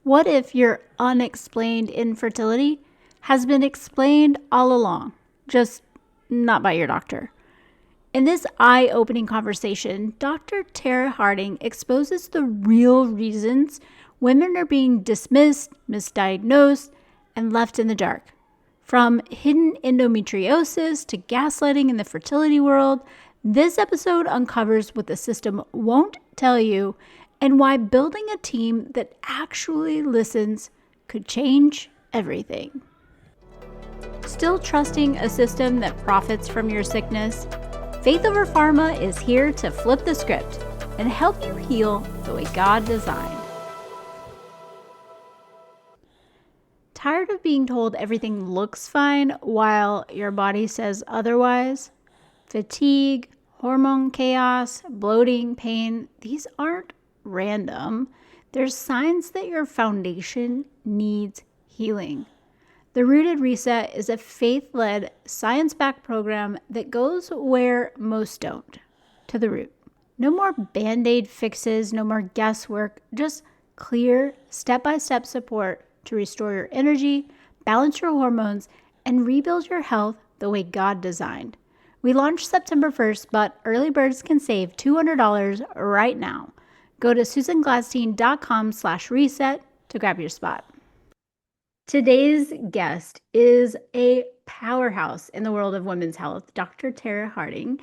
What if your unexplained infertility has been explained all along, just not by your doctor? In this eye-opening conversation, Dr. Tara Harding exposes the real reasons women are being dismissed, misdiagnosed, and left in the dark. From hidden endometriosis to gaslighting in the fertility world, this episode uncovers what the system won't tell you and why building a team that actually listens could change everything. Still trusting a system that profits from your sickness? Faith Over Pharma is here to flip the script and help you heal the way God designed. Tired of being told everything looks fine while your body says otherwise? Fatigue, hormone chaos, bloating, pain, these aren't random. They're signs that your foundation needs healing. The Rooted Reset is a faith-led, science-backed program that goes where most don't, to the root. No more band-aid fixes, no more guesswork, just clear, step-by-step support to restore your energy, balance your hormones, and rebuild your health the way God designed. We launched September 1st, but early birds can save $200 right now. Go to susangladstein.com/reset to grab your spot. Today's guest is a powerhouse in the world of women's health, Dr. Tara Harding.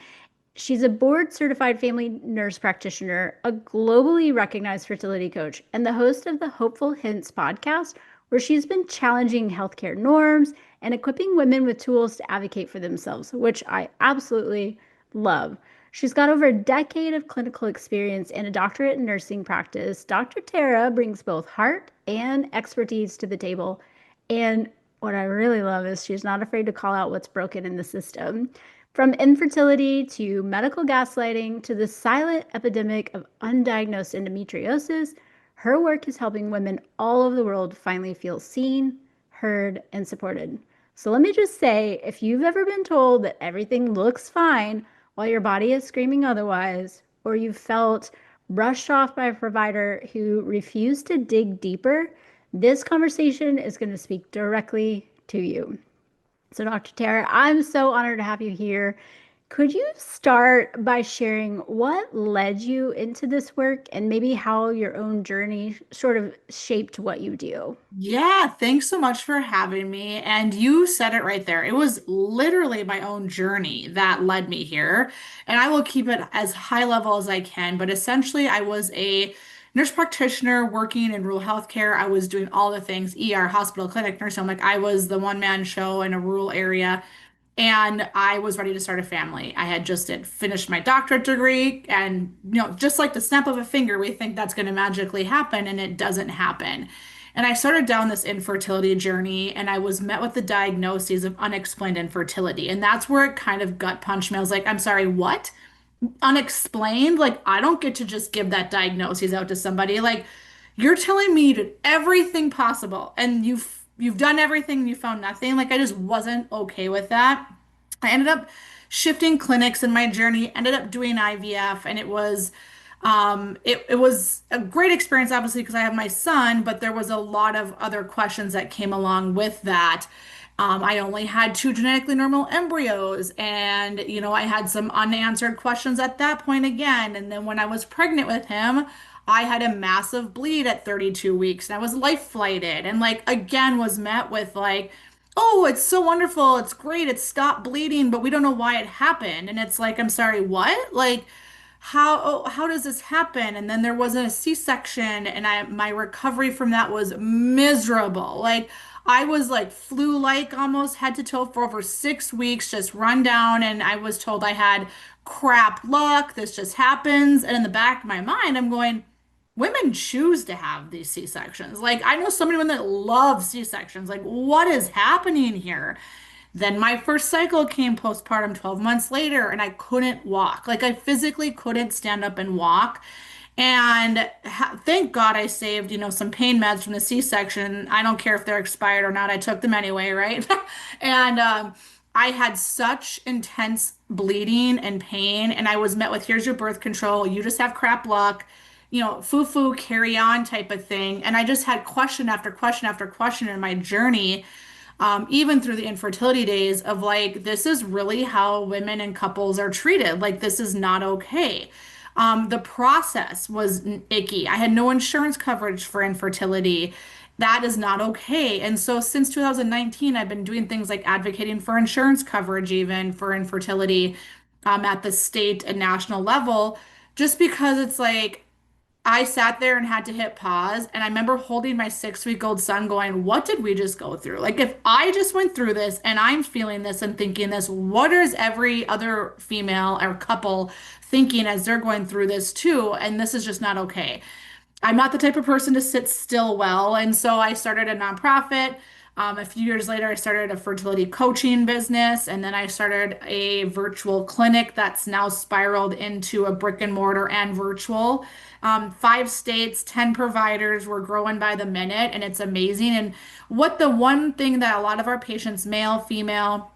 She's a board-certified family nurse practitioner, a globally recognized fertility coach, and the host of the Hopeful Hints podcast, where she's been challenging healthcare norms and equipping women with tools to advocate for themselves, which I absolutely love. She's got over a decade of clinical experience and a doctorate in nursing practice. Dr. Tara brings both heart and expertise to the table. And what I really love is she's not afraid to call out what's broken in the system. From infertility to medical gaslighting to the silent epidemic of undiagnosed endometriosis, her work is helping women all over the world finally feel seen, heard, and supported. So let me just say, if you've ever been told that everything looks fine while your body is screaming otherwise, or you felt brushed off by a provider who refused to dig deeper, this conversation is going to speak directly to you. So Dr. Tara, I'm so honored to have you here. Could you start by sharing what led you into this work and maybe how your own journey sort of shaped what you do? Yeah, thanks so much for having me. And you said it right there. It was literally my own journey that led me here. And I will keep it as high level as I can. But essentially, I was a nurse practitioner working in rural healthcare. I was doing all the things, ER, hospital, clinic, nursing home. Like I was the one-man show in a rural area. And I was ready to start a family. I had just had finished my doctorate degree, and just like the snap of a finger, we think that's going to magically happen, and it doesn't happen. And I started down this infertility journey, and I was met with the diagnoses of unexplained infertility. And that's where it kind of gut punched me. I was like, I'm sorry, what? Unexplained? Like, I don't get to just give that diagnosis out to somebody. Like, you're telling me to everything possible, and you've done everything and you found nothing. Like, I just wasn't okay with that. I ended up shifting clinics in my journey, ended up doing IVF, and it was a great experience, obviously, because I have my son, but there was a lot of other questions that came along with that. I only had two genetically normal embryos, and I had some unanswered questions at that point again. And then when I was pregnant with him, I had a massive bleed at 32 weeks, and I was life flighted, and like again was met with like, oh, it's so wonderful, it's great, it stopped bleeding, but we don't know why it happened. And it's like, I'm sorry, what? Like, how does this happen? And then there was a C-section, and my recovery from that was miserable. Like I was like flu-like almost head to toe for over 6 weeks, just run down, and I was told I had crap luck. This just happens. And in the back of my mind, I'm going, women choose to have these C-sections. Like I know so many women that love C-sections. Like what is happening here? Then my first cycle came postpartum 12 months later, and I couldn't walk. Like I physically couldn't stand up and walk. And thank God I saved, some pain meds from the C-section. I don't care if they're expired or not. I took them anyway, right? And I had such intense bleeding and pain, and I was met with, here's your birth control. You just have crap luck. foo-foo carry on type of thing. And I just had question after question after question in my journey, even through the infertility days of like, this is really how women and couples are treated. Like, this is not okay. The process was icky. I had no insurance coverage for infertility. That is not okay. And so since 2019, I've been doing things like advocating for insurance coverage, even for infertility, at the state and national level, just because it's like, I sat there and had to hit pause. And I remember holding my 6-week-old son going, what did we just go through? Like, if I just went through this and I'm feeling this and thinking this, what is every other female or couple thinking as they're going through this too? And this is just not okay. I'm not the type of person to sit still well. And so I started a nonprofit. A few years later, I started a fertility coaching business. And then I started a virtual clinic that's now spiraled into a brick and mortar and virtual. 5 states, 10 providers. We're growing by the minute, and it's amazing. And what the one thing that a lot of our patients, male, female,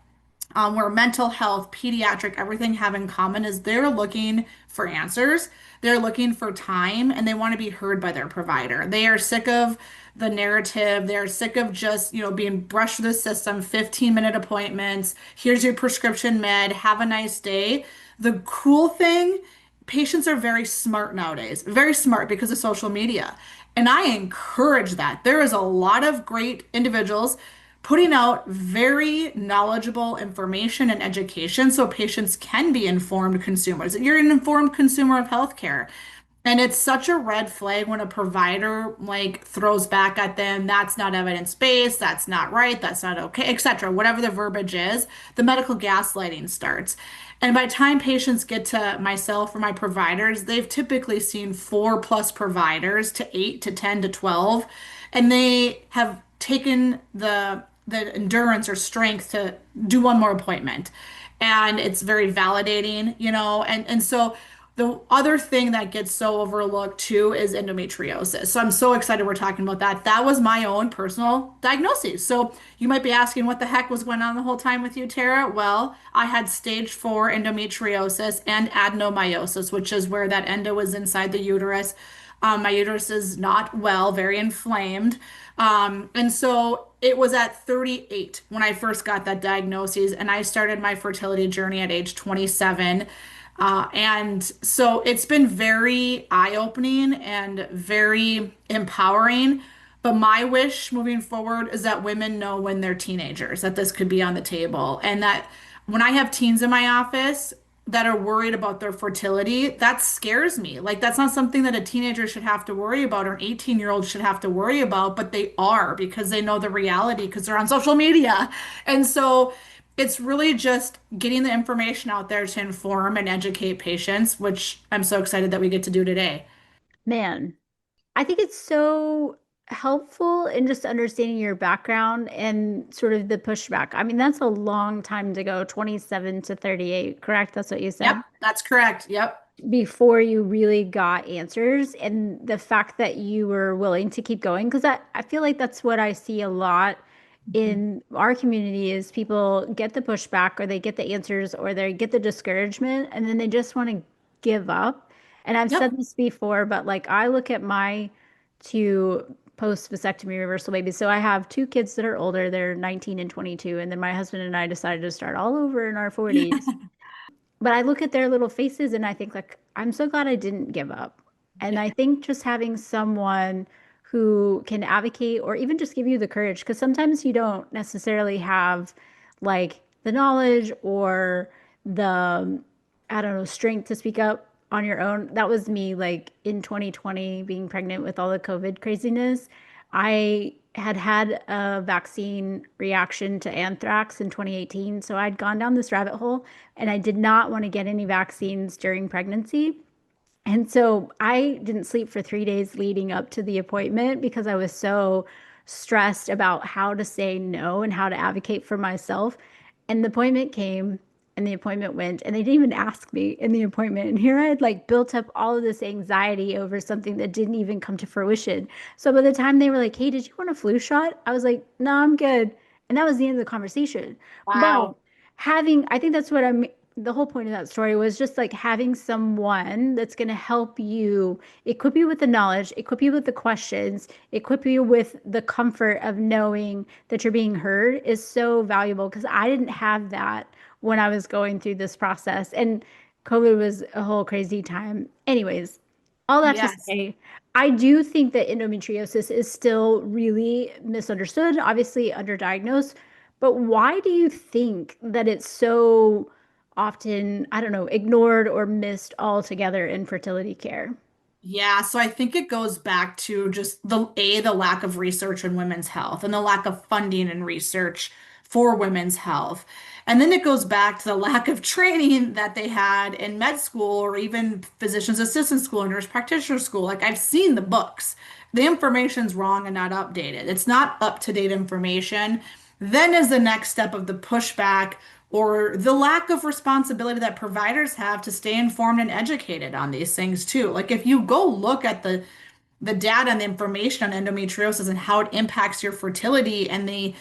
where mental health, pediatric, everything have in common is they're looking for answers. They're looking for time and they want to be heard by their provider. They are sick of the narrative. They're sick of just, being brushed through the system, 15-minute appointments. Here's your prescription med. Have a nice day. The cool thing, patients are very smart nowadays, very smart because of social media. And I encourage that. There is a lot of great individuals putting out very knowledgeable information and education so patients can be informed consumers. You're an informed consumer of healthcare. And it's such a red flag when a provider like throws back at them, that's not evidence-based, that's not right, that's not okay, etc. Whatever the verbiage is, the medical gaslighting starts. And by the time patients get to myself or my providers, they've typically seen 4+ providers to 8 to 10 to 12, and they have taken the endurance or strength to do one more appointment. And it's very validating, and so the other thing that gets so overlooked too is endometriosis. So I'm so excited we're talking about that. That was my own personal diagnosis. So you might be asking what the heck was going on the whole time with you, Tara? Well, I had stage 4 endometriosis and adenomyosis, which is where that endo is inside the uterus. My uterus is not well, very inflamed. And so it was at 38 when I first got that diagnosis, and I started my fertility journey at age 27. And so it's been very eye-opening and very empowering. But my wish moving forward is that women know when they're teenagers that this could be on the table. And that when I have teens in my office that are worried about their fertility, that scares me. Like, that's not something that a teenager should have to worry about or an 18-year-old should have to worry about, but they are because they know the reality because they're on social media. And so it's really just getting the information out there to inform and educate patients, which I'm so excited that we get to do today. Man, I think it's so helpful in just understanding your background and sort of the pushback. I mean, that's a long time to go, 27 to 38, correct? That's what you said? Yep, that's correct. Yep. Before you really got answers, and the fact that you were willing to keep going, because I feel like that's what I see a lot in our community is people get the pushback or they get the answers or they get the discouragement and then they just want to give up. And I've Yep. said this before, but like I look at my two post vasectomy reversal babies. So I have two kids that are older, they're 19 and 22, and then my husband and I decided to start all over in our 40s. But I look at their little faces and I think like I'm so glad I didn't give up. And Yeah. I think just having someone who can advocate or even just give you the courage, because sometimes you don't necessarily have like the knowledge or the, I don't know, strength to speak up on your own. That was me like in 2020 being pregnant with all the COVID craziness. I had had a vaccine reaction to anthrax in 2018. So I'd gone down this rabbit hole and I did not want to get any vaccines during pregnancy. And so I didn't sleep for 3 days leading up to the appointment because I was so stressed about how to say no and how to advocate for myself. And the appointment came and the appointment went, and they didn't even ask me in the appointment. And here I had like built up all of this anxiety over something that didn't even come to fruition. So by the time they were like, hey, did you want a flu shot? I was like, no, I'm good. And that was the end of the conversation. But Wow. having, I think that's what I'm the whole point of that story was just like having someone that's going to help you, equip you with the knowledge, equip you with the questions, equip you with the comfort of knowing that you're being heard is so valuable because I didn't have that when I was going through this process. And COVID was a whole crazy time. Anyways, all that to Yes. say, I do think that endometriosis is still really misunderstood, obviously underdiagnosed. But why do you think that it's so often, I don't know, ignored or missed altogether in fertility care? Yeah, so I think it goes back to just the lack of research in women's health and the lack of funding and research for women's health. And then it goes back to the lack of training that they had in med school or even physician's assistant school or nurse practitioner school. Like I've seen the books. The information's wrong and not updated. It's not up-to-date information. Then is the next step of the pushback or the lack of responsibility that providers have to stay informed and educated on these things too. Like if you go look at the data and the information on endometriosis and how it impacts your fertility and the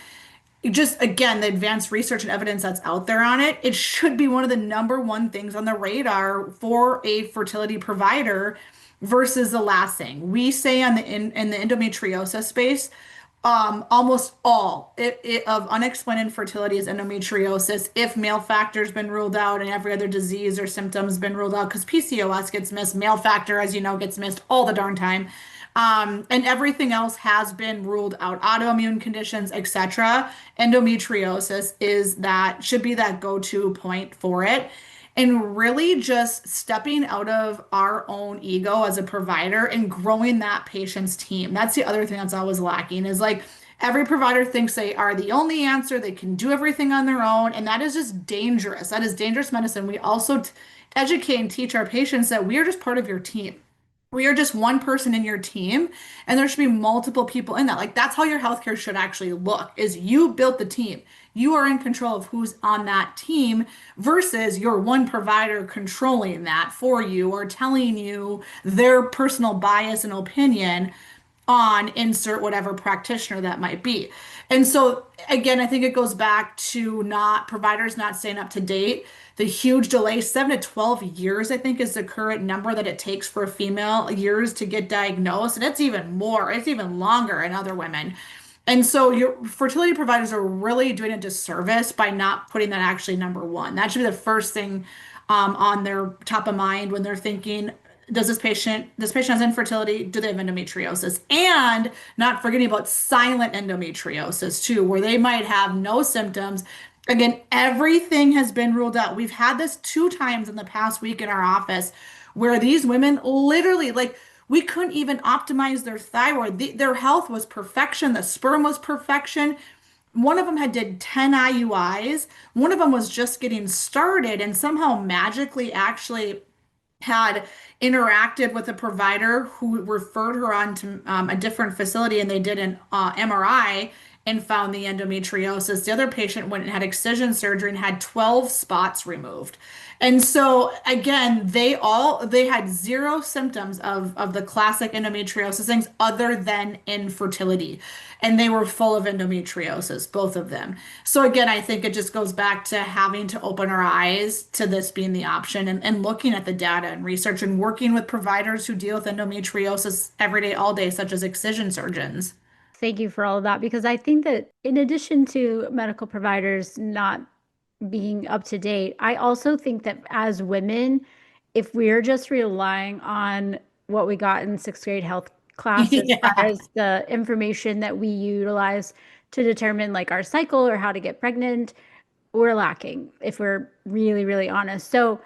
just again the advanced research and evidence that's out there on it, it should be one of the number one things on the radar for a fertility provider versus the last thing. We say in the endometriosis space, almost all of unexplained infertility is endometriosis if male factor's been ruled out and every other disease or symptom's been ruled out because PCOS gets missed, male factor, as you know, gets missed all the darn time. And everything else has been ruled out, autoimmune conditions, etc. Endometriosis is that should be that go-to point for it. And really just stepping out of our own ego as a provider and growing that patient's team. That's the other thing that's always lacking is like every provider thinks they are the only answer, they can do everything on their own, and that is just dangerous. That is dangerous medicine. We also educate and teach our patients that we are just part of your team. We are just one person in your team, and there should be multiple people in that. Like that's how your healthcare should actually look, is you built the team. You are in control of who's on that team versus your one provider controlling that for you or telling you their personal bias and opinion on insert whatever practitioner that might be. And so again, I think it goes back to not providers not staying up to date. The huge delay, 7 to 12 years, I think, is the current number that it takes for a female years to get diagnosed. And it's even more, it's even longer in other women. And so your fertility providers are really doing a disservice by not putting that actually number one. That should be the first thing on their top of mind when they're thinking, does this patient has infertility? Do they have endometriosis? And not forgetting about silent endometriosis too, where they might have no symptoms. Again, everything has been ruled out. We've had this 2 times in the past week in our office where these women literally, like, we couldn't even optimize their thyroid. Their health was perfection. The sperm was perfection. One of them had did 10 IUIs. One of them was just getting started and somehow magically actually had interacted with a provider who referred her on to a different facility and they did an MRI and found the endometriosis. The other patient went and had excision surgery and had 12 spots removed. And so again, they had zero symptoms of the classic endometriosis things other than infertility. And they were full of endometriosis, both of them. So again, I think it just goes back to having to open our eyes to this being the option and looking at the data and research and working with providers who deal with endometriosis every day, all day, such as excision surgeons. Thank you for all of that because I think that in addition to medical providers not being up to date, I also think that as women, if we're just relying on what we got in sixth grade health class as far Yeah. as the information that we utilize to determine like our cycle or how to get pregnant, we're lacking if we're really, really honest. So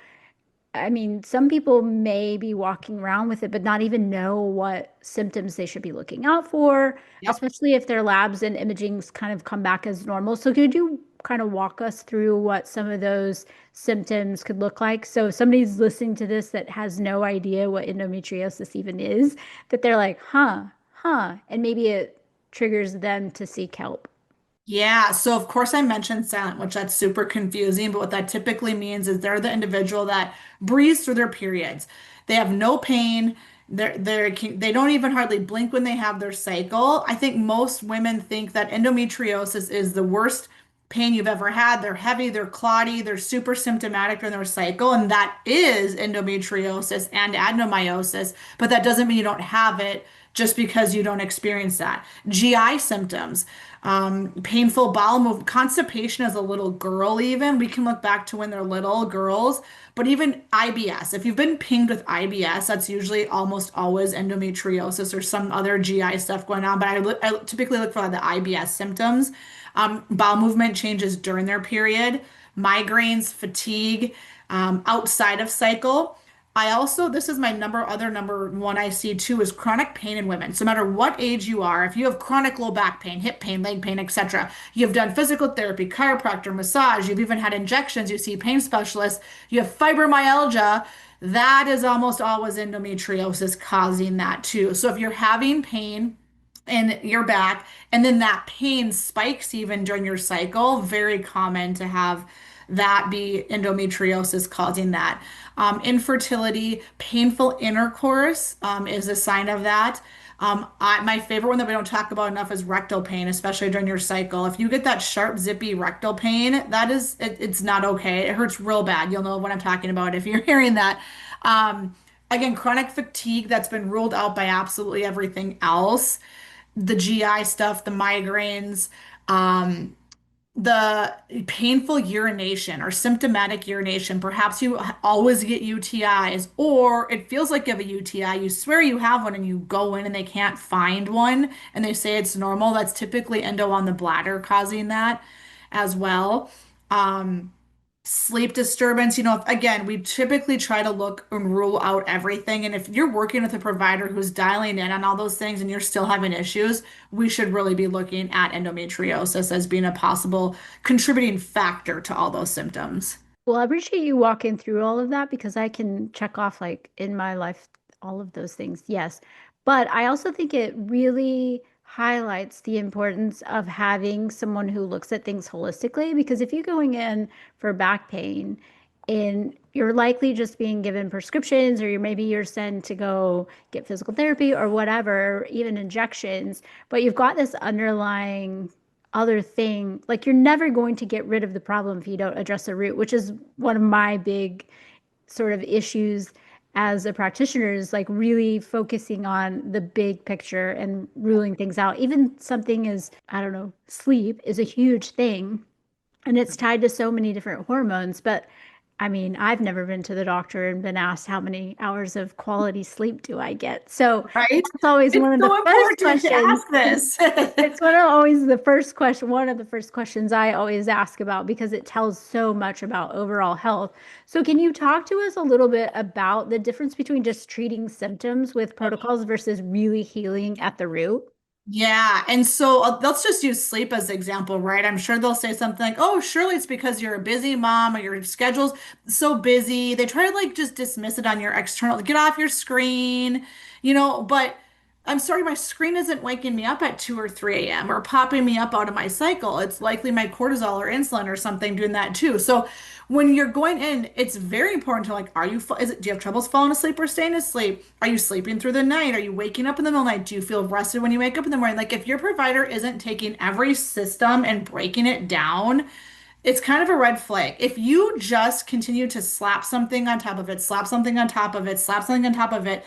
I mean, some people may be walking around with it, but not even know what symptoms they should be looking out for, Yep. especially if their labs and imagings kind of come back as normal. So could you kind of walk us through what some of those symptoms could look like? So if somebody's listening to this that has no idea what endometriosis even is, that they're like, huh, and maybe it triggers them to seek help. Yeah, so of course I mentioned silent, which that's super confusing, but what that typically means is they're the individual that breathes through their periods. They have no pain. They don't even hardly blink when they have their cycle. I think most women think that endometriosis is the worst pain you've ever had. They're heavy, they're clotty, they're super symptomatic during their cycle, and that is endometriosis and adenomyosis, but that doesn't mean you don't have it just because you don't experience that. GI symptoms, painful bowel movement, constipation as a little girl, even. We can look back to when they're little girls, but even IBS. If you've been pinged with IBS, that's usually almost always endometriosis or some other GI stuff going on. But I typically look for the IBS symptoms. Bowel movement changes during their period, migraines, fatigue, outside of cycle. I also, this is my number one I see too, is chronic pain in women. So no matter what age you are, if you have chronic low back pain, hip pain, leg pain, etc., you've done physical therapy, chiropractor, massage, you've even had injections, you see pain specialists, you have fibromyalgia, that is almost always endometriosis causing that too. So if you're having pain in your back and then that pain spikes even during your cycle, very common to have that be endometriosis causing that. Infertility, painful intercourse is a sign of that. My favorite one that we don't talk about enough is rectal pain, especially during your cycle. If you get that sharp, zippy rectal pain, it's not okay. It hurts real bad. You'll know what I'm talking about if you're hearing that. Again, chronic fatigue that's been ruled out by absolutely everything else. The GI stuff, the migraines, um, the painful urination or symptomatic urination. Perhaps you always get UTIs, or it feels like you have a UTI. You swear you have one and you go in and they can't find one and they say it's normal. That's typically endo on the bladder causing that as well. Um, Sleep disturbance, again, we typically try to look and rule out everything. And if you're working with a provider who's dialing in on all those things and you're still having issues, we should really be looking at endometriosis as being a possible contributing factor to all those symptoms. Well, I appreciate you walking through all of that because I can check off like in my life all of those things. Yes. But I also think it really highlights the importance of having someone who looks at things holistically because if you're going in for back pain and you're likely just being given prescriptions or maybe you're sent to go get physical therapy or whatever, even injections, but you've got this underlying other thing. Like you're never going to get rid of the problem if you don't address the root, which is one of my big sort of issues as a practitioner is like really focusing on the big picture and ruling things out. Even something as, I don't know, sleep is a huge thing and it's tied to so many different hormones. But I mean, I've never been to the doctor and been asked how many hours of quality sleep do I get. So Right? that's always It's one of the so first important to questions. ask this. It's one of always the first question, one of the first questions I always ask about because it tells so much about overall health. So can you talk to us a little bit about the difference between just treating symptoms with protocols versus really healing at the root? Yeah, and so let's just use sleep as an example, right? I'm sure they'll say something like, "Oh, surely it's because you're a busy mom or your schedule's so busy." They try to like just dismiss it on your external, get off your screen, but I'm sorry, my screen isn't waking me up at 2 or 3 a.m. or popping me up out of my cycle. It's likely my cortisol or insulin or something doing that too. So when you're going in, it's very important to like, do you have troubles falling asleep or staying asleep? Are you sleeping through the night? Are you waking up in the middle of the night? Do you feel rested when you wake up in the morning? Like if your provider isn't taking every system and breaking it down, it's kind of a red flag. If you just continue to slap something on top of it, slap something on top of it, slap something on top of it,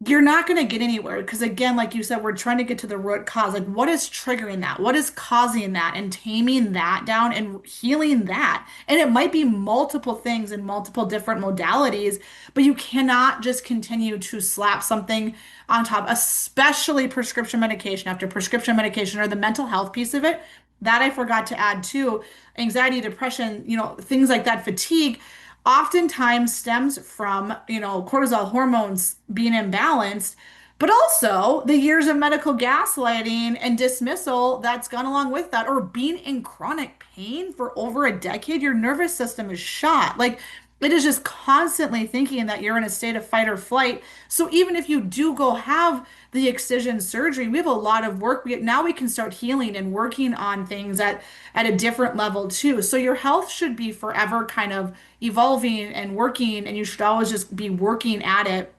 you're not going to get anywhere because again, like you said, we're trying to get to the root cause. Like what is triggering that? What is causing that? And taming that down and healing that. And it might be multiple things in multiple different modalities, but you cannot just continue to slap something on top, especially prescription medication after prescription medication or the mental health piece of it. That I forgot to add too. Anxiety, depression, things like that, fatigue oftentimes stems from, cortisol hormones being imbalanced, but also the years of medical gaslighting and dismissal that's gone along with that, or being in chronic pain for over a decade. Your nervous system is shot. Like it is just constantly thinking that you're in a state of fight or flight. So even if you do go have the excision surgery, we have a lot of work. Now we can start healing and working on things at a different level too. So your health should be forever kind of evolving and working, and you should always just be working at it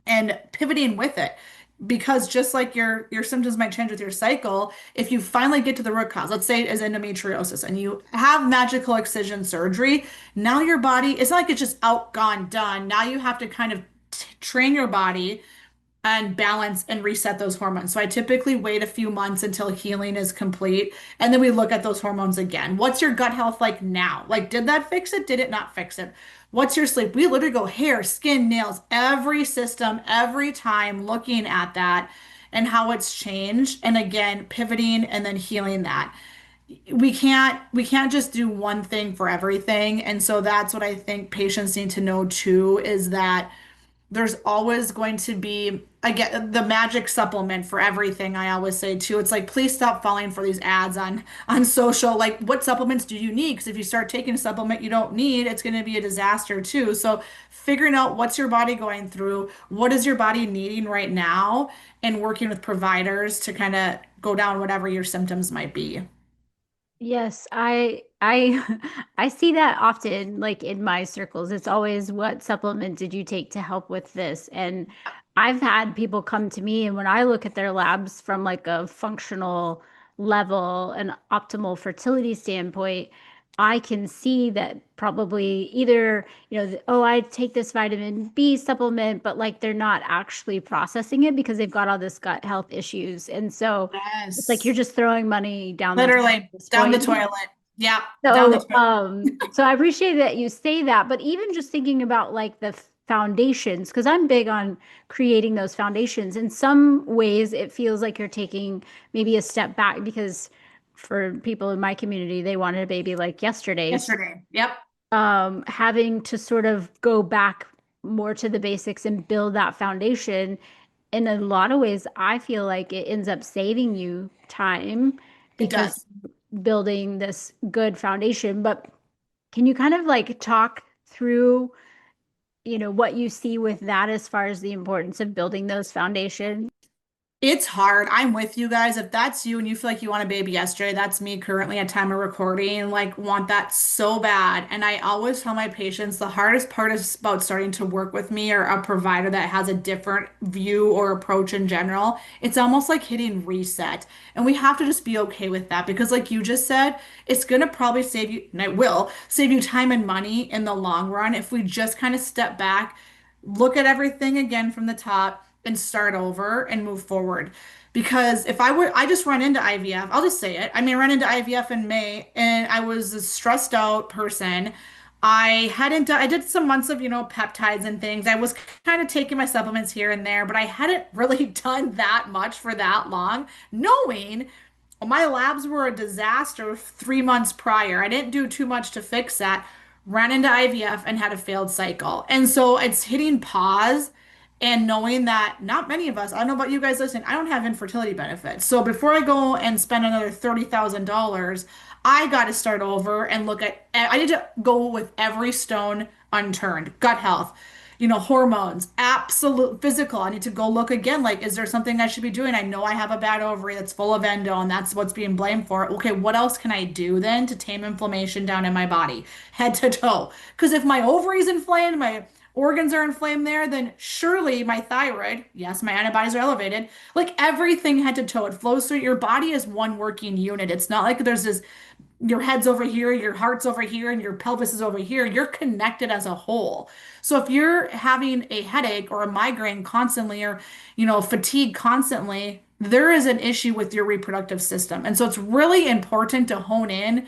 and pivoting with it. because just like your symptoms might change with your cycle, if you finally get to the root cause, let's say it is endometriosis, and you have magical excision surgery, now your body, it's not like it's just out, gone, done. Now you have to kind of train your body and balance and reset those hormones. So I typically wait a few months until healing is complete, and then we look at those hormones again. What's your gut health like now? Like, did that fix it? Did it not fix it? What's your sleep? We literally go hair, skin, nails, every system, every time looking at that and how it's changed. And again, pivoting and then healing that. We can't just do one thing for everything. And so that's what I think patients need to know too, is that there's always going to be again the magic supplement for everything. I always say too, it's like please stop falling for these ads on social. Like, what supplements do you need? Because if you start taking a supplement you don't need, it's going to be a disaster too. So figuring out what's your body going through, what is your body needing right now, and working with providers to kind of go down whatever your symptoms might be. Yes, I I see that often like in my circles. It's always what supplement did you take to help with this? And I've had people come to me and when I look at their labs from like a functional level and optimal fertility standpoint, I can see that probably either, oh, I take this vitamin B supplement, but like they're not actually processing it because they've got all this gut health issues. And so it's like you're Yes. just throwing money down the toilet Literally at this down the point. toilet. Yeah, down the So, toilet. so I appreciate that you say that, but even just thinking about like the foundations, because I'm big on creating those foundations. In some ways, it feels like you're taking maybe a step back because for people in my community, they wanted a baby like yesterday. So, Yesterday. Yep. having to sort of go back more to the basics and build that foundation in a lot of ways, I feel like it ends up saving you time It because does. building this good foundation. But can you kind of like talk through, what you see with that as far as the importance of building those foundations? It's hard. I'm with you guys. If that's you and you feel like you want a baby yesterday, that's me currently at time of recording, like want that so bad. And I always tell my patients the hardest part is about starting to work with me or a provider that has a different view or approach in general. It's almost like hitting reset. And we have to just be okay with that because like you just said, it's gonna probably save you, and it will save you time and money in the long run if we just kind of step back, look at everything again from the top and start over and move forward. Because if I were, I just run into IVF, I'll just say it. I mean, I ran into IVF in May and I was a stressed out person. I did some months of, peptides and things. I was kind of taking my supplements here and there, but I hadn't really done that much for that long, knowing my labs were a disaster 3 months prior. I didn't do too much to fix that. Ran into IVF and had a failed cycle. And so it's hitting pause and knowing that not many of us, I don't know about you guys listening, I don't have infertility benefits. So before I go and spend another $30,000, I got to start over and look at, I need to go with every stone unturned. Gut health, hormones, absolute physical. I need to go look again. Like, is there something I should be doing? I know I have a bad ovary that's full of endo and that's what's being blamed for it. Okay, what else can I do then to tame inflammation down in my body, head to toe? Because if my ovary's inflamed, my organs are inflamed there, then surely my thyroid, yes, my antibodies are elevated. Like everything head to toe, it flows through your body as one working unit. It's not like there's this your head's over here, your heart's over here, and your pelvis is over here. You're connected as a whole. So if you're having a headache or a migraine constantly or, fatigue constantly, there is an issue with your reproductive system. And so it's really important to hone in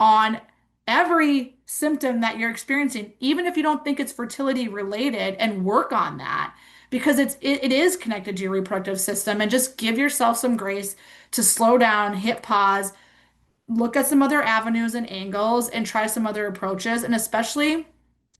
on every symptom that you're experiencing, even if you don't think it's fertility related, and work on that because it is connected to your reproductive system and just give yourself some grace to slow down, hit pause, look at some other avenues and angles and try some other approaches. And especially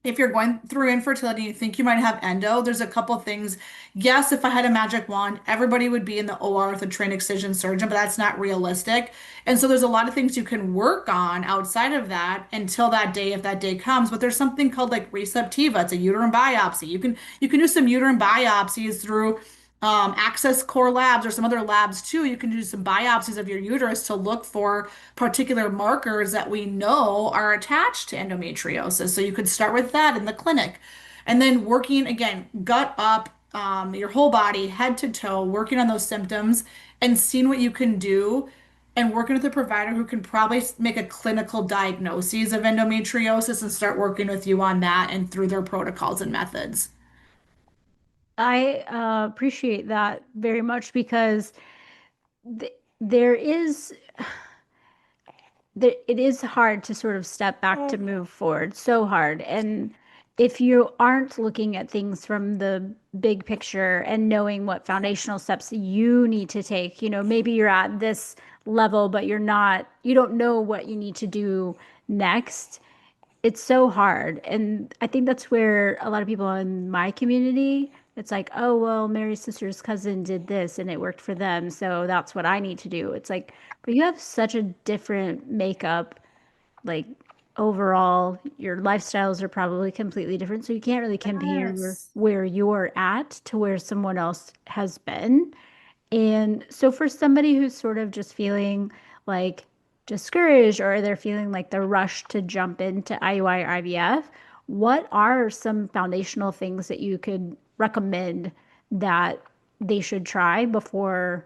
if you're going through infertility, you think you might have endo, there's a couple things. Yes, if I had a magic wand, everybody would be in the OR with a trained excision surgeon, but that's not realistic. And so there's a lot of things you can work on outside of that until that day, if that day comes. But there's something called like receptiva. It's a uterine biopsy. You can do some uterine biopsies through Access Core Labs or some other labs too. You can do some biopsies of your uterus to look for particular markers that we know are attached to endometriosis. So you could start with that in the clinic. And then working again, gut up, your whole body, head to toe, working on those symptoms and seeing what you can do and working with a provider who can probably make a clinical diagnosis of endometriosis and start working with you on that and through their protocols and methods. I appreciate that very much because there is it is hard to sort of step back to move forward, so hard. And if you aren't looking at things from the big picture and knowing what foundational steps you need to take, maybe you're at this level, but you don't know what you need to do next. It's so hard. And I think that's where a lot of people in my community, it's like, oh, well, Mary's sister's cousin did this and it worked for them. So that's what I need to do. It's like, but you have such a different makeup, like overall, your lifestyles are probably completely different. So you can't really compare Yes. where you're at to where someone else has been. And so for somebody who's sort of just feeling like discouraged or they're feeling like the rush to jump into IUI or IVF, what are some foundational things that you could recommend that they should try before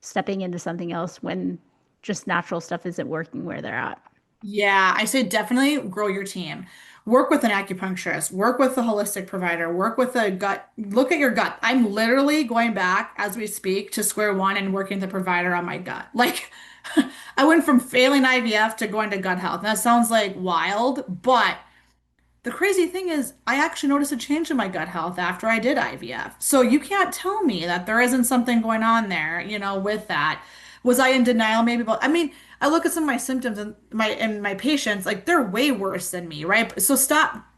stepping into something else when just natural stuff isn't working where they're at? Yeah, I say definitely grow your team. Work with an acupuncturist, work with a holistic provider, work with a gut, look at your gut. I'm literally going back as we speak to square one and working with the provider on my gut. Like I went from failing IVF to going to gut health. And that sounds like wild, but the crazy thing is, I actually noticed a change in my gut health after I did IVF. So you can't tell me that there isn't something going on there, with that. Was I in denial maybe about, I mean, I look at some of my symptoms and my patients, like they're way worse than me, right? So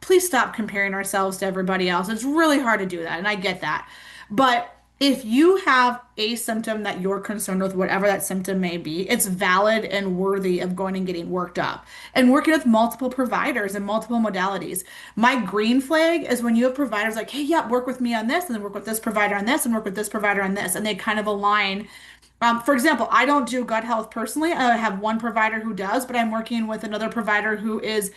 please stop comparing ourselves to everybody else. It's really hard to do that, and I get that. But if you have a symptom that you're concerned with, whatever that symptom may be, it's valid and worthy of going and getting worked up and working with multiple providers and multiple modalities. My green flag is when you have providers like, hey, yeah, work with me on this, and then work with this provider on this, and work with this provider on this, and they kind of align. For example, I don't do gut health personally. I have one provider who does, but I'm working with another provider who is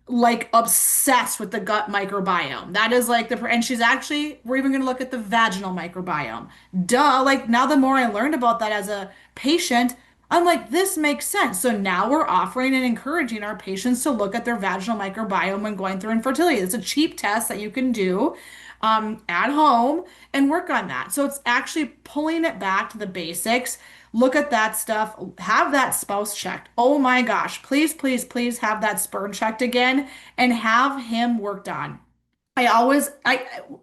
like obsessed with the gut microbiome. That is like and she's actually, we're even going to look at the vaginal microbiome. Duh. Like now, the more I learned about that as a patient, I'm like, this makes sense. So now we're offering and encouraging our patients to look at their vaginal microbiome when going through infertility. It's a cheap test that you can do at home and work on that. So it's actually pulling it back to the basics. Look at that stuff. Have that spouse checked. Oh my gosh. Please, please, please have that sperm checked again and have him worked on. I don't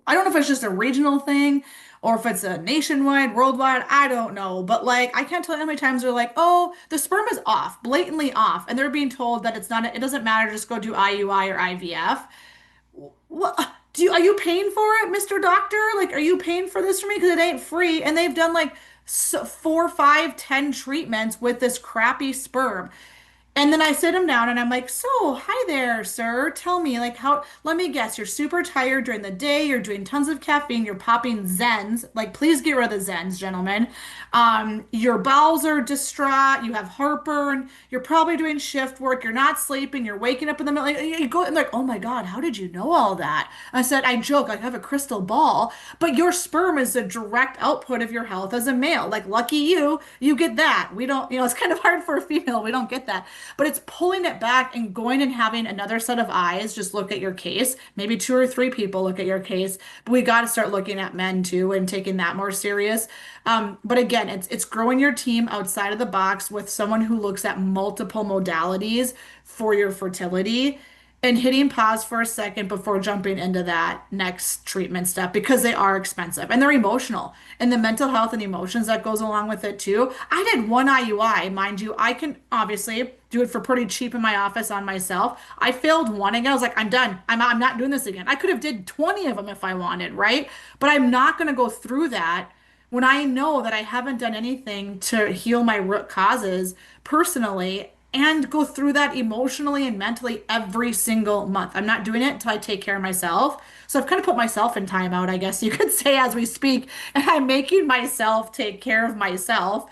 know if it's just a regional thing or if it's a nationwide, worldwide, I don't know. But like I can't tell you how many times they're like, oh, the sperm is off, blatantly off. And they're being told that it doesn't matter, just go do IUI or IVF. What are you paying for it, Mr. Doctor? Like, are you paying for this for me? Because it ain't free. And they've done like four, five, 10 treatments with this crappy sperm. And then I sit him down and I'm like, so, hi there, sir. Tell me, like, let me guess, you're super tired during the day, you're doing tons of caffeine, you're popping Zens. Like, please get rid of the Zens, gentlemen. Your bowels are distraught, you have heartburn, you're probably doing shift work, you're not sleeping, you're waking up in the middle. Like, you go and like, oh my God, how did you know all that? I said, I joke, I have a crystal ball, but your sperm is a direct output of your health as a male. Like, lucky you, you get that. We don't, it's kind of hard for a female, we don't get that. But it's pulling it back and going and having another set of eyes just look at your case. Maybe two or three people look at your case, but we got to start looking at men too and taking that more serious. But again, it's growing your team outside of the box with someone who looks at multiple modalities for your fertility and hitting pause for a second before jumping into that next treatment step because they are expensive and they're emotional and the mental health and emotions that goes along with it too. I did one IUI, mind you. I can obviously do it for pretty cheap in my office on myself. I failed one again. I was like, I'm done. I'm not doing this again. I could have did 20 of them if I wanted, right? But I'm not going to go through that when I know that I haven't done anything to heal my root causes personally and go through that emotionally and mentally every single month. I'm not doing it until I take care of myself. So I've kind of put myself in timeout, I guess you could say, as we speak. And I'm making myself take care of myself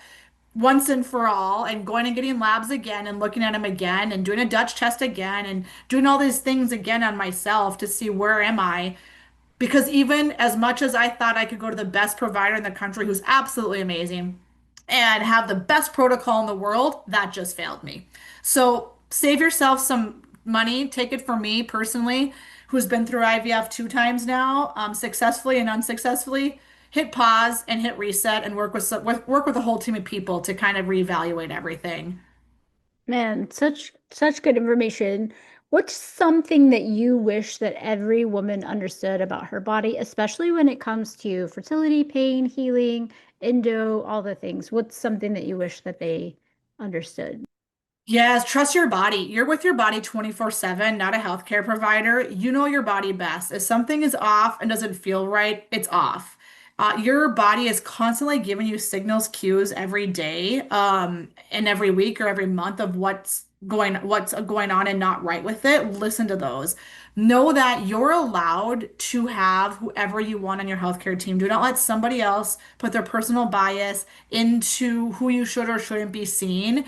once and for all and going and getting labs again and looking at them again and doing a Dutch test again and doing all these things again on myself to see where am I Because even as much as I thought I could go to the best provider in the country who's absolutely amazing and have the best protocol in the world, that just failed me. So save yourself some money. Take it from me personally, who's been through IVF 2 times now, successfully and unsuccessfully. Hit pause and hit reset and work with a whole team of people to kind of reevaluate everything. Man, such good information. What's something that you wish that every woman understood about her body, especially when it comes to fertility, pain, healing, endo, all the things? What's something that you wish that they understood? Yes, trust your body. You're with your body 24/7, not a healthcare provider. You know your body best. If something is off and doesn't feel right, it's off. Your body is constantly giving you signals, cues every day, and every week or every month of what's going on and not right with it. Listen to those. Know that you're allowed to have whoever you want on your healthcare team. Do not let somebody else put their personal bias into who you should or shouldn't be seen.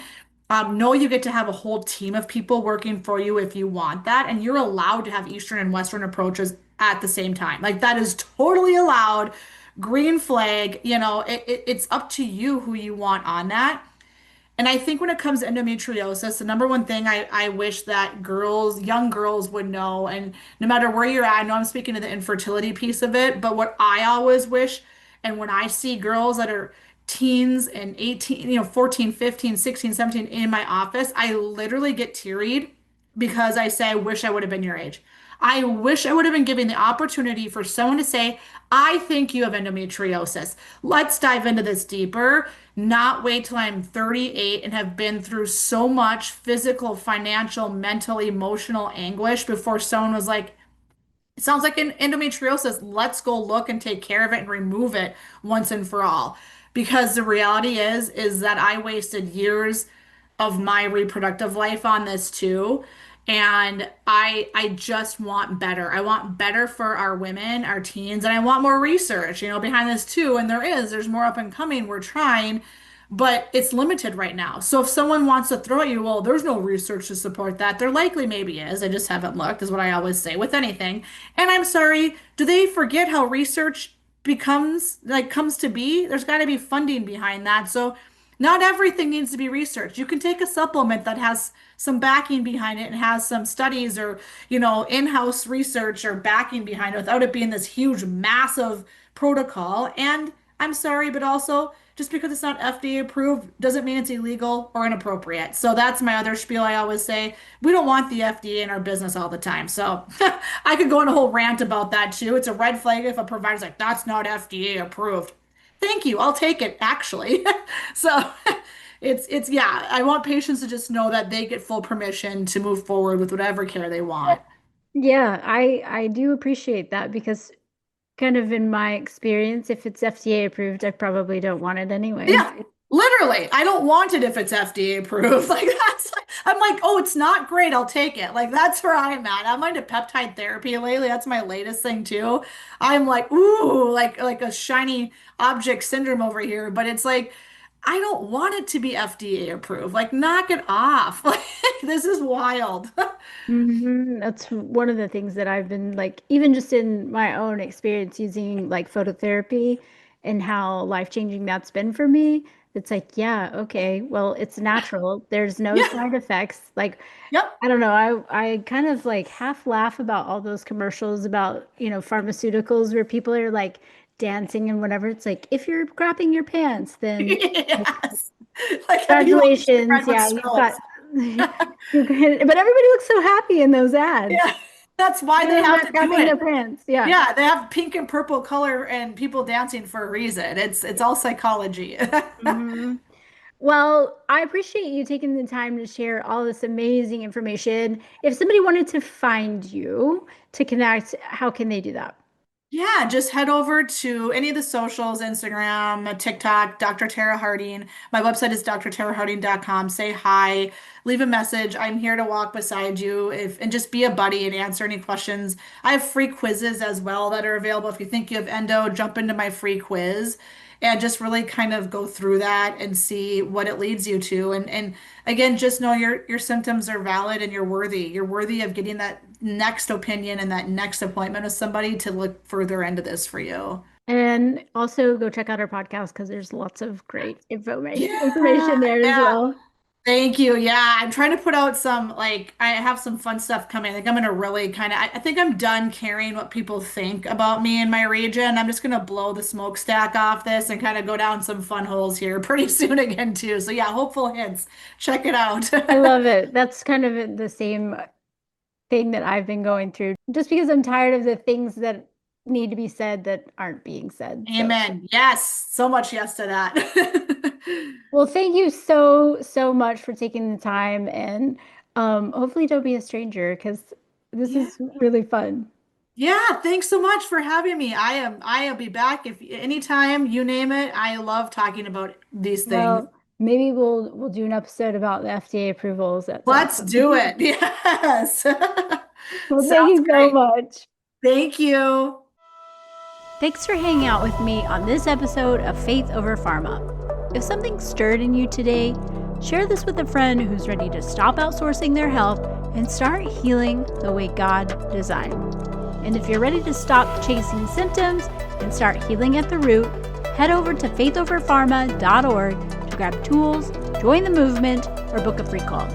No, you get to have a whole team of people working for you if you want that, and you're allowed to have Eastern and Western approaches at the same time. Like that is totally allowed. Green flag, it's up to you who you want on that. And I think when it comes to endometriosis, the number one thing I wish that young girls would know, and no matter where you're at, I know I'm speaking to the infertility piece of it, but what I always wish, and when I see girls that are teens and 18, 14, 15, 16, 17 in my office, I literally get teary because I say, I wish I would have been your age. I wish I would have been given the opportunity for someone to say, I think you have endometriosis. Let's dive into this deeper, not wait till I'm 38 and have been through so much physical, financial, mental, emotional anguish before someone was like, it sounds like an endometriosis. Let's go look and take care of it and remove it once and for all. Because the reality is that I wasted years of my reproductive life on this too. And I just want better. I want better for our women, our teens, and I want more research, behind this too. And there's more up and coming. We're trying, but it's limited right now. So if someone wants to throw at you, well, there's no research to support that. There likely maybe is. I just haven't looked, is what I always say with anything. And I'm sorry, do they forget how research comes to be? There's got to be funding behind that. So not everything needs to be researched. You can take a supplement that has some backing behind it and has some studies or, in-house research or backing behind it without it being this huge, massive protocol. And I'm sorry, but also just because it's not FDA approved doesn't mean it's illegal or inappropriate. So that's my other spiel I always say. We don't want the FDA in our business all the time. So I could go on a whole rant about that too. It's a red flag if a provider's like, that's not FDA approved. Thank you. I'll take it, actually. So yeah, I want patients to just know that they get full permission to move forward with whatever care they want. Yeah, I do appreciate that because kind of in my experience, if it's FDA approved, I probably don't want it anyways. Yeah, literally. I don't want it if it's FDA approved. I'm like, oh, it's not great. I'll take it. Like that's where I'm at. I'm into peptide therapy lately. That's my latest thing too. I'm like, ooh, like a shiny object syndrome over here. But it's like, I don't want it to be FDA approved. Like, knock it off. Like, this is wild. That's one of the things that I've been like, even just in my own experience using like phototherapy and how life-changing that's been for me. It's like, yeah, okay, well, it's natural. There's no Yeah. side effects. Like, Yep. I don't know. I kind of like half laugh about all those commercials about, pharmaceuticals where people are like dancing and whatever. It's like, if you're crapping your pants, then like, Yes. Like, have you watched the congratulations. Redwood Yeah, you've got, Strolls? but everybody looks so happy in those ads. Yeah. That's why None they of them have are to do crapping their it. pants. Yeah. Yeah, they have pink and purple color and people dancing for a reason. It's all psychology. hmm Well, I appreciate you taking the time to share all this amazing information. If somebody wanted to find you to connect, how can they do that? Yeah, just head over to any of the socials, Instagram, TikTok, Dr. Tara Harding. My website is drtaraharding.com. Say hi, leave a message. I'm here to walk beside you and just be a buddy and answer any questions. I have free quizzes as well that are available. If you think you have endo, jump into my free quiz. and just really kind of go through that and see what it leads you to. And again, just know your symptoms are valid and you're worthy. You're worthy of getting that next opinion and that next appointment with somebody to look further into this for you. And also go check out our podcast because there's lots of great Yeah, information there as yeah. well. Thank you. Yeah, I'm trying to put out some like I have some fun stuff coming. I think I'm gonna really kind of I think I'm done caring what people think about me and my region. I'm just gonna blow the smokestack off this and kind of go down some fun holes here pretty soon again too. So yeah, hopeful hints. Check it out. I love it. That's kind of the same thing that I've been going through, just because I'm tired of the things that need to be said that aren't being said. So, Amen. Yes, so much yes to that. well, thank you so much for taking the time, and hopefully don't be a stranger because this Yeah. is really fun. Yeah, thanks so much for having me. I'll be back if anytime you name it. I love talking about these things. Well, maybe we'll do an episode about the FDA approvals at some Let's point. do it. Yes. Well, thank Sounds you so great. much. Thank you. Thanks for hanging out with me on this episode of Faith Over Pharma. If something stirred in you today, share this with a friend who's ready to stop outsourcing their health and start healing the way God designed. And if you're ready to stop chasing symptoms and start healing at the root, head over to faithoverpharma.org to grab tools, join the movement, or book a free call.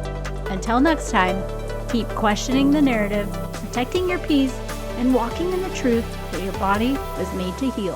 Until next time, keep questioning the narrative, protecting your peace, and walking in the truth that your body was made to heal.